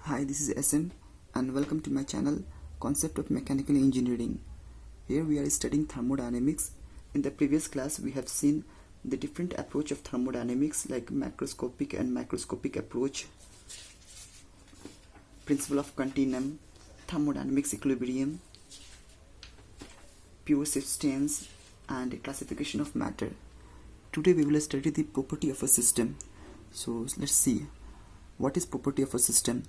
Hi, this is SM and welcome to my channel Concept of Mechanical Engineering. Here we are studying thermodynamics. In the previous class we have seen the different approach of thermodynamics like macroscopic and microscopic approach, principle of continuum, thermodynamics equilibrium, pure substance and classification of matter. Today we will study the property of a system. So let's see what is property of a system.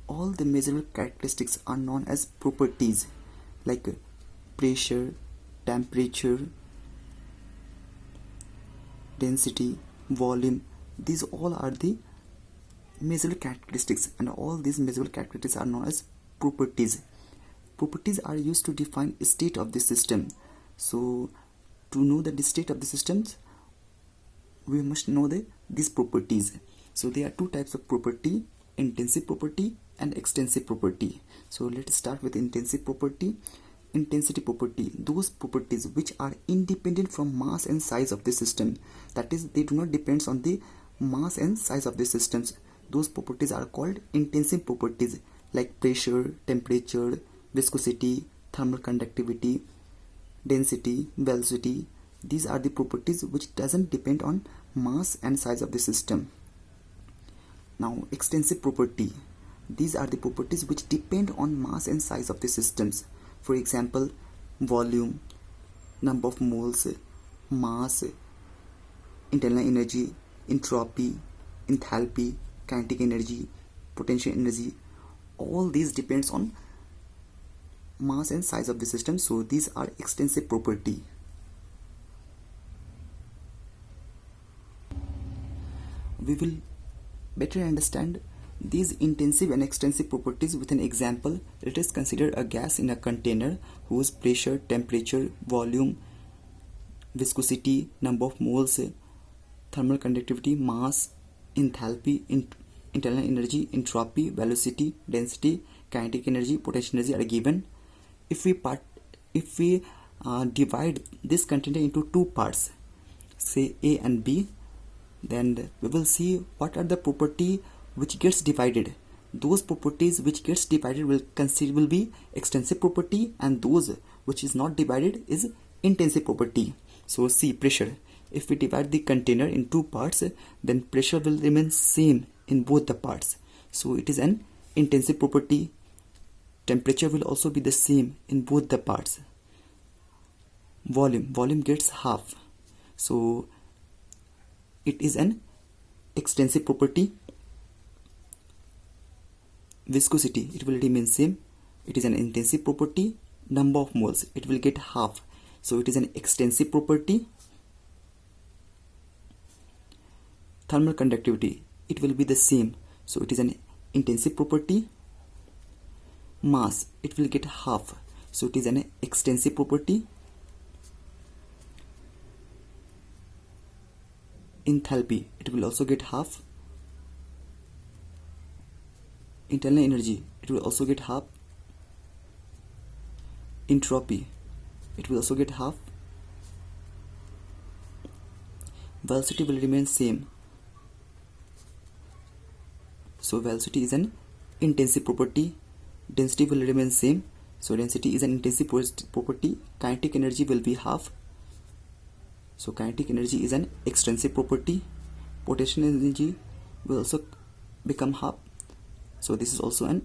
All the measurable characteristics are known as properties like pressure, temperature, density, volume. These all are the measurable characteristics, and all these measurable characteristics are known as properties. Properties are used to define the state of the system. So to know the state of the systems, we must know these properties. So there are two types of property: intensive property and extensive property. So let's start with intensive property. Intensity property, those properties which are independent from mass and size of the system, that is, they do not depend on the mass and size of the systems. Those properties are called intensive properties, like pressure, temperature, viscosity, thermal conductivity, density, velocity. These are the properties which doesn't depend on mass and size of the system. Now, extensive property, these are the properties which depend on mass and size of the systems. For example, volume, number of moles, mass, internal energy, entropy, enthalpy, kinetic energy, potential energy. All these depends on mass and size of the system. So these are extensive property. We will better understand these intensive and extensive properties with an example. Let us consider a gas in a container whose pressure, temperature, volume, viscosity, number of moles, thermal conductivity, mass, enthalpy, internal energy, entropy, velocity, density, kinetic energy, potential energy are given. If we divide this container into two parts, say A and B, then we will see what are the property which gets divided. Those properties which gets divided will be extensive property, and those which is not divided is intensive property. So see, pressure. If we divide the container in two parts, then pressure will remain same in both the parts. So it is an intensive property. Temperature will also be the same in both the parts. Volume gets half. So it is an extensive property. Viscosity, it will remain same. It is an intensive property. Number of moles, it will get half. So it is an extensive property. Thermal conductivity, it will be the same. So it is an intensive property. Mass, it will get half. So it is an extensive property. Enthalpy, it will also get half. Internal energy, it will also get half. Entropy, it will also get half. Velocity will remain same. So velocity is an intensive property. Density will remain same. So density is an intensive property. Kinetic energy will be half. So kinetic energy is an extensive property. Potential energy will also become half. So this is also an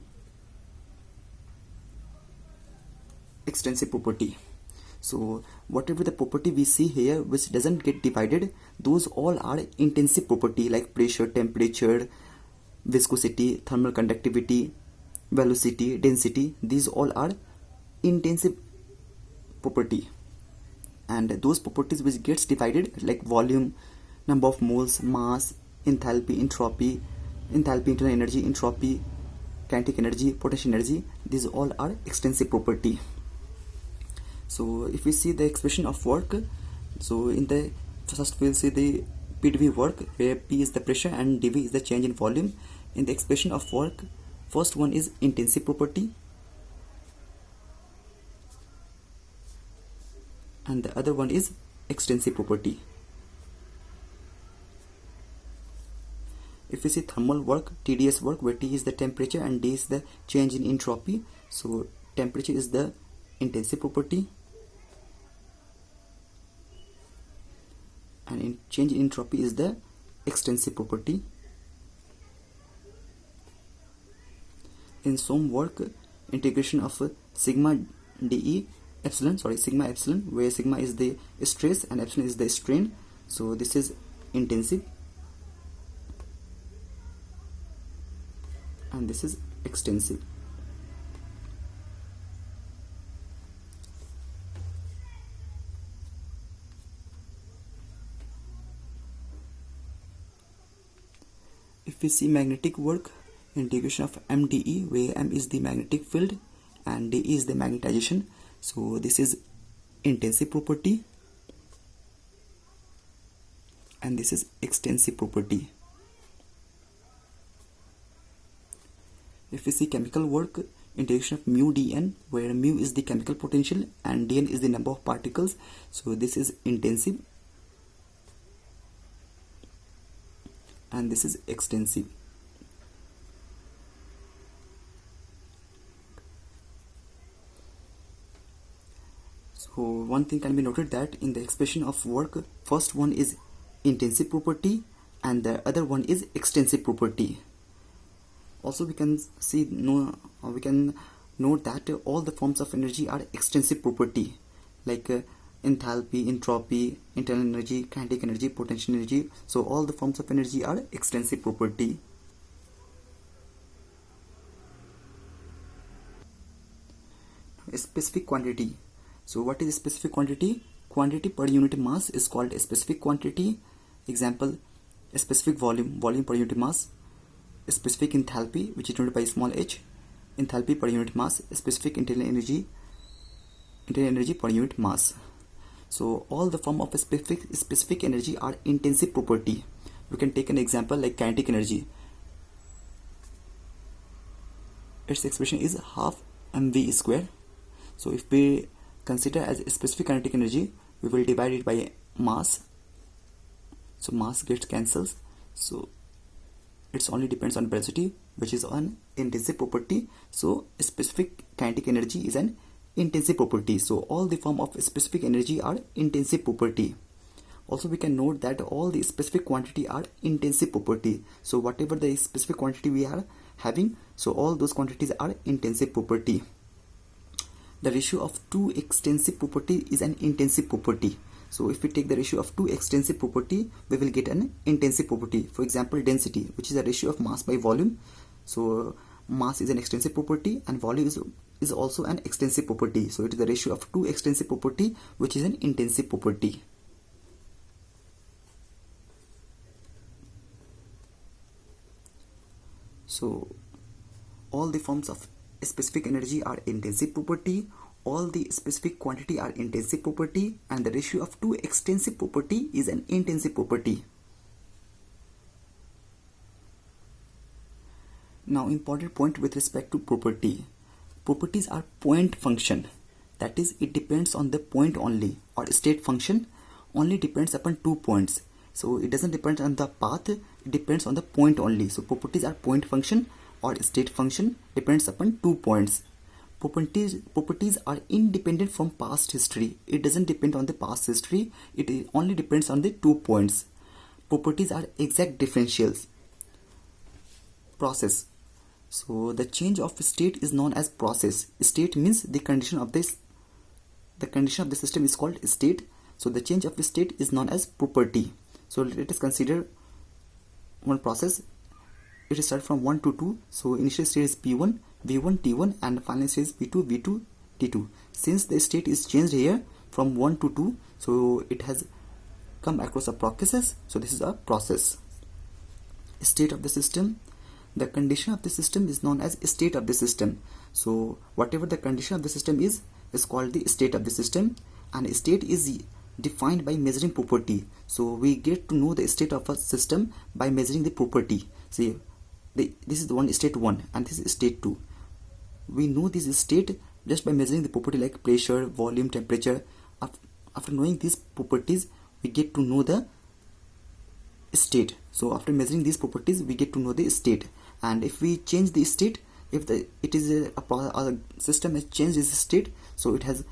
extensive property. So whatever the property we see here which doesn't get divided, those all are intensive property, like pressure, temperature, viscosity, thermal conductivity, velocity, density. These all are intensive property. And those properties which gets divided, like volume, number of moles, mass, enthalpy, entropy, internal energy, entropy, kinetic energy, potential energy, these all are extensive property. So if we see the expression of work, so in the first we'll see the PdV work, where P is the pressure and dV is the change in volume. In the expression of work, first one is intensive property and the other one is extensive property. If we see thermal work, TDS work, where T is the temperature and D is the change in entropy, so temperature is the intensive property and change in entropy is the extensive property. In some work, integration of sigma epsilon, where sigma is the stress and epsilon is the strain, so this is intensive and this is extensive. If we see magnetic work, integration of MdE, where M is the magnetic field and dE is the magnetization, so this is intensive property and this is extensive property. If we see chemical work, integration of mu dN, where mu is the chemical potential and dN is the number of particles, so this is intensive and this is extensive. So one thing can be noted that in the expression of work, first one is intensive property and the other one is extensive property. Also we can note that all the forms of energy are extensive property, like enthalpy, entropy, internal energy, kinetic energy, potential energy. So all the forms of energy are extensive property. A specific quantity. So what is a specific quantity? Quantity per unit mass is called a specific quantity. Example, a specific volume per unit mass. A specific enthalpy, which is denoted by small h, enthalpy per unit mass. A specific internal energy per unit mass. So all the form of a specific energy are intensive property. We can take an example like kinetic energy. Its expression is half mv square. So if we consider as a specific kinetic energy, we will divide it by mass. So mass gets cancels. So it only depends on velocity, which is an intensive property. So specific kinetic energy is an intensive property. So all the form of specific energy are intensive property. Also we can note that all the specific quantity are intensive property. So whatever the specific quantity we are having, so all those quantities are intensive property. The ratio of two extensive property is an intensive property. So if we take the ratio of two extensive property, we will get an intensive property. For example, density, which is a ratio of mass by volume. So mass is an extensive property and volume is also an extensive property. So it is the ratio of two extensive property, which is an intensive property. So all the forms of specific energy are intensive property, all the specific quantity are intensive property, and the ratio of two extensive property is an intensive property. Now important point with respect to property. Properties are point function, that is it depends on the point only, or state function only depends upon 2 points. So it doesn't depend on the path, it depends on the point only. So properties are point function or state function depends upon 2 points. Properties are independent from past history. It doesn't depend on the past history, it only depends on the 2 points. Properties are exact differentials. Process. So the change of state is known as process. State means the condition of the system is called state. So the change of the state is known as property. So let us consider one process. It starts from 1 to 2. So initial state is P1, V1, T1, and final state is P2, V2, T2. Since the state is changed here from 1 to 2, so it has come across a process. So this is a process. State of the system. The condition of the system is known as state of the system. So whatever the condition of the system is called the state of the system, and state is defined by measuring property. So we get to know the state of a system by measuring the property. See, this is the one state 1 and this is state 2. We know this state just by measuring the property like pressure, volume, temperature. After knowing these properties, we get to know the state. So after measuring these properties, we get to know the state. And if we change the state, if it is a system has changed its state, so it has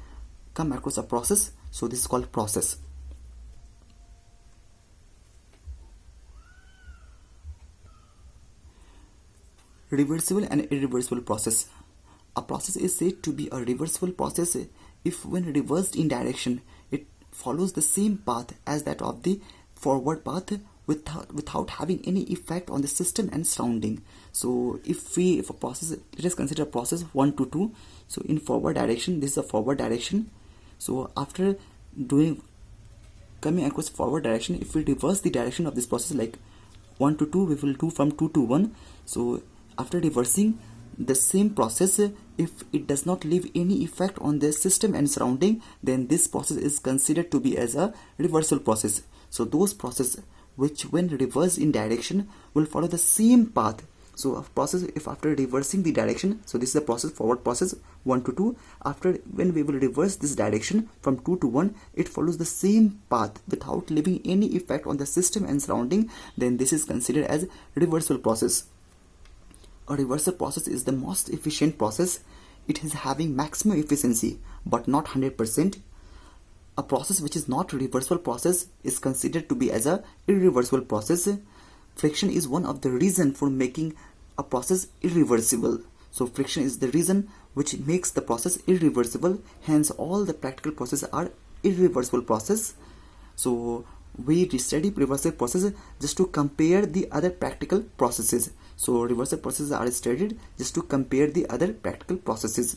come across a process, so this is called process. Reversible and irreversible process. A process is said to be a reversible process if, when reversed in direction, it follows the same path as that of the forward path without having any effect on the system and surrounding. So if a process, let us consider a process 1 to 2. So in forward direction, this is a forward direction. So after coming across forward direction, if we reverse the direction of this process, like 1 to 2, we will do from 2 to 1. So after reversing the same process, if it does not leave any effect on the system and surrounding, then this process is considered to be as a reversal process. So those processes which, when reversed in direction, will follow the same path. So a process, if after reversing the direction, so this is the process, forward process 1 to 2, after when we will reverse this direction from 2 to 1, it follows the same path without leaving any effect on the system and surrounding, then this is considered as reversal process. A reversal process is the most efficient process. It is having maximum efficiency but not 100%. A process which is not a reversible process is considered to be as a irreversible process. Friction is one of the reasons for making a process irreversible. So friction is the reason which makes the process irreversible. Hence all the practical processes are irreversible process. So we study reversible process just to compare the other practical processes. So reversible processes are studied just to compare the other practical processes.